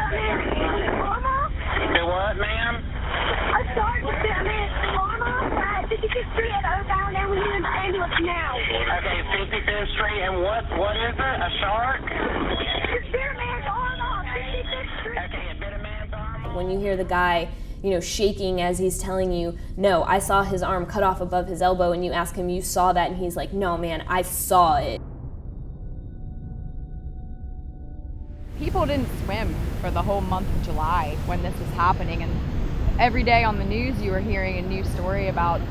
Mama? Do what, ma'am? A shark was down there. Mama? 56th Street at down there. We need an ambulance now. Okay, 55th Street, and what is it? A shark? Just bit a man's arm off. 56th Street. Okay, it bit a man's arm off. When you hear the guy, shaking as he's telling you, no, I saw his arm cut off above his elbow, and you ask him, you saw that? And he's like, no, man, I saw it. People didn't swim for the whole month of July when this was happening, and every day on the news you were hearing a new story about,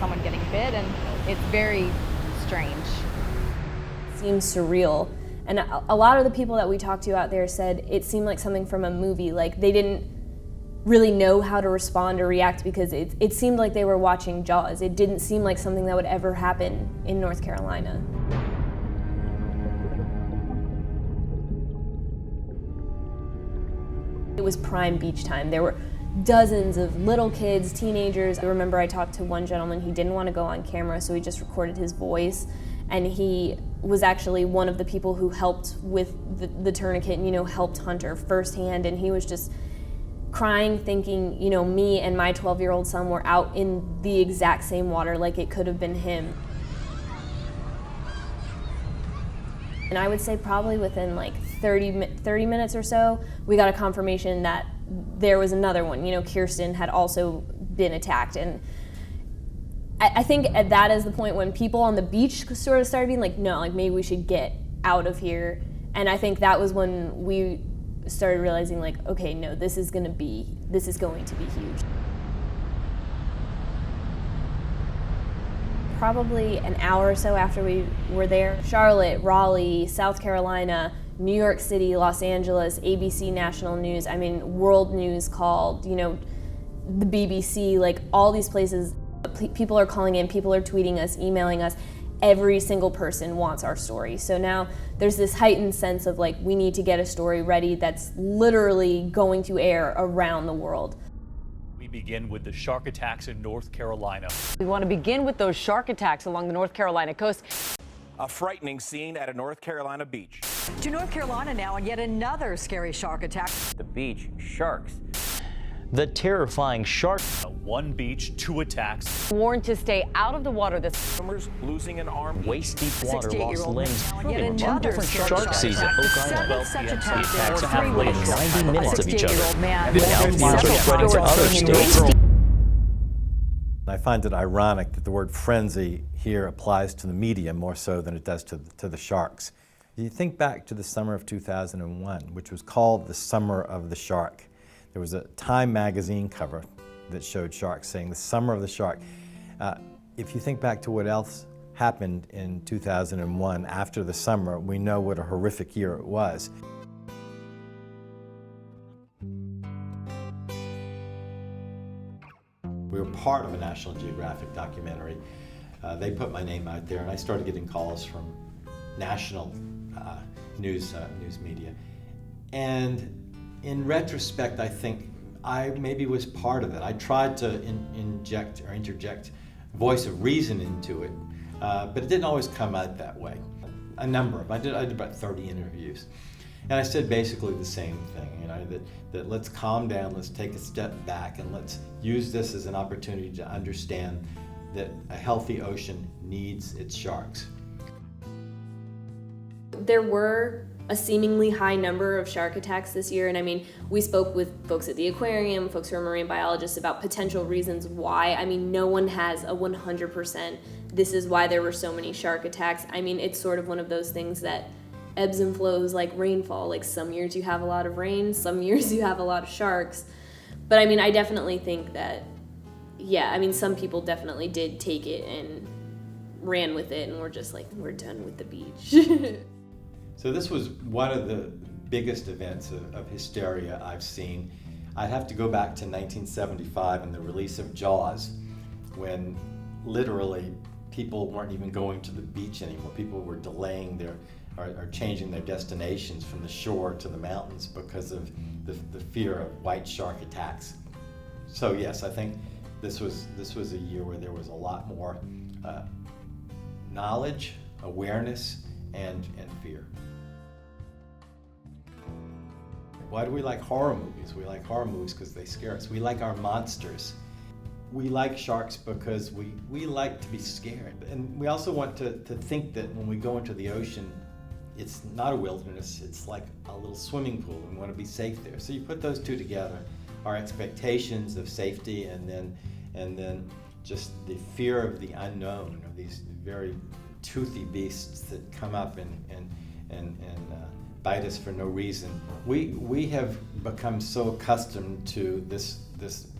someone getting bit, and it's very strange. It seems surreal. And a lot of the people that we talked to out there said it seemed like something from a movie, like they didn't really know how to respond or react because it seemed like they were watching Jaws. It didn't seem like something that would ever happen in North Carolina. It was prime beach time. There were dozens of little kids, teenagers. I remember I talked to one gentleman, he didn't want to go on camera, so he just recorded his voice, and he was actually one of the people who helped with the tourniquet and, helped Hunter firsthand, and he was just crying, thinking, me and my 12-year-old son were out in the exact same water, like it could have been him. And I would say probably within like 30 minutes or so, we got a confirmation that there was another one. Kirsten had also been attacked. And I think that is the point when people on the beach sort of started being like, no, like maybe we should get out of here. And I think that was when we started realizing like, okay, no, this is going to be huge. Probably an hour or so after we were there, Charlotte, Raleigh, South Carolina, New York City, Los Angeles, ABC National News, World News called, the BBC, like all these places, people are calling in, people are tweeting us, emailing us. Every single person wants our story. So now there's this heightened sense of like, we need to get a story ready that's literally going to air around the world. We begin with the shark attacks in North Carolina. We want to begin with those shark attacks along the North Carolina coast. A frightening scene at a North Carolina beach. To North Carolina now, and yet another scary shark attack. The beach, sharks. The terrifying shark. One beach, 2 attacks. Warned to stay out of the waist water. Swimmers losing an arm. Waist-deep water lost limbs. Yet another different shark season at Oak Island. Such attacks Attacks for have 3 within weeks. 90 minutes of each other. Man. Now fears are spreading to other states. I find it ironic that the word frenzy here applies to the media more so than it does to the sharks. You think back to the summer of 2001, which was called the Summer of the Shark. There was a Time magazine cover that showed sharks saying the Summer of the Shark. If you think back to what else happened in 2001 after the summer, we know what a horrific year it was. We were part of a National Geographic documentary. They put my name out there, and I started getting calls from national news media. And in retrospect, I think I maybe was part of it. I tried to interject voice of reason into it, but it didn't always come out that way. A number of them. I did about 30 interviews. And I said basically the same thing, that let's calm down, let's take a step back, and let's use this as an opportunity to understand that a healthy ocean needs its sharks. There were a seemingly high number of shark attacks this year, and we spoke with folks at the aquarium, folks who are marine biologists, about potential reasons why. No one has a 100%, this is why there were so many shark attacks. It's sort of one of those things that ebbs and flows like rainfall. Like some years you have a lot of rain, some years you have a lot of sharks. But I definitely think that, some people definitely did take it and ran with it and were just like, we're done with the beach. So this was one of the biggest events of hysteria I've seen. I'd have to go back to 1975 and the release of Jaws, when literally people weren't even going to the beach anymore. People were delaying or changing their destinations from the shore to the mountains because of the fear of white shark attacks. So yes, I think this was a year where there was a lot more knowledge, awareness, and fear. Why do we like horror movies? We like horror movies because they scare us. We like our monsters. We like sharks because we like to be scared. And we also want to think that when we go into the ocean, it's not a wilderness, it's like a little swimming pool, and we want to be safe there. So you put those two together, our expectations of safety and then just the fear of the unknown, of these very toothy beasts that come up and bite us for no reason. We have become so accustomed to this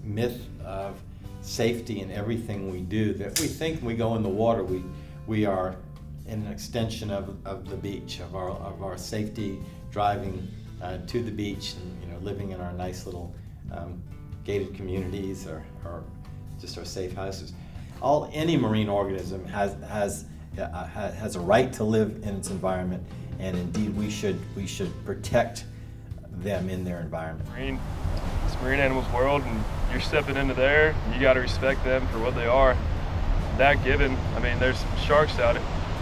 myth of safety in everything we do that we think when we go in the water we are an extension of the beach, of our safety, driving to the beach and living in our nice little gated communities or just our safe houses. Any marine organism has a right to live in its environment, and indeed we should protect them in their environment. It's a marine animals world, and you're stepping into there, and you got to respect them for what they are. That given, I mean, there's sharks out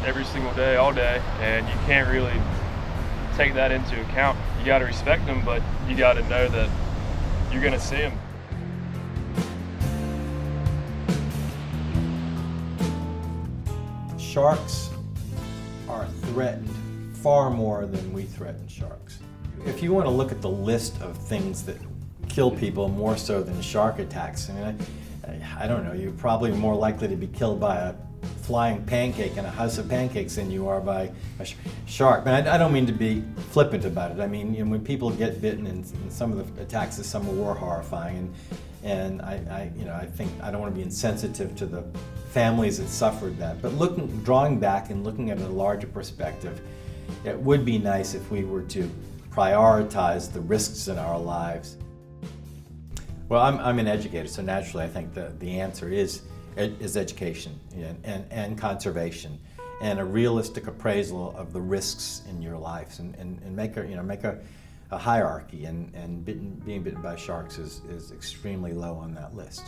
every single day, all day, and you can't really take that into account. You got to respect them, but you got to know that you're going to see them. Sharks are threatened far more than we threaten sharks. If you want to look at the list of things that kill people more so than shark attacks, I mean, I don't know, you're probably more likely to be killed by a flying pancake in a house of pancakes than you are by a shark. But I don't mean to be flippant about it. I mean, when people get bitten, and some of the attacks this summer were horrifying, and I think I don't want to be insensitive to the families that suffered that. But drawing back and looking at a larger perspective, it would be nice if we were to prioritize the risks in our lives. Well, I'm an educator, so naturally I think the answer is education and conservation and a realistic appraisal of the risks in your lives, and make a hierarchy, and being bitten by sharks is extremely low on that list.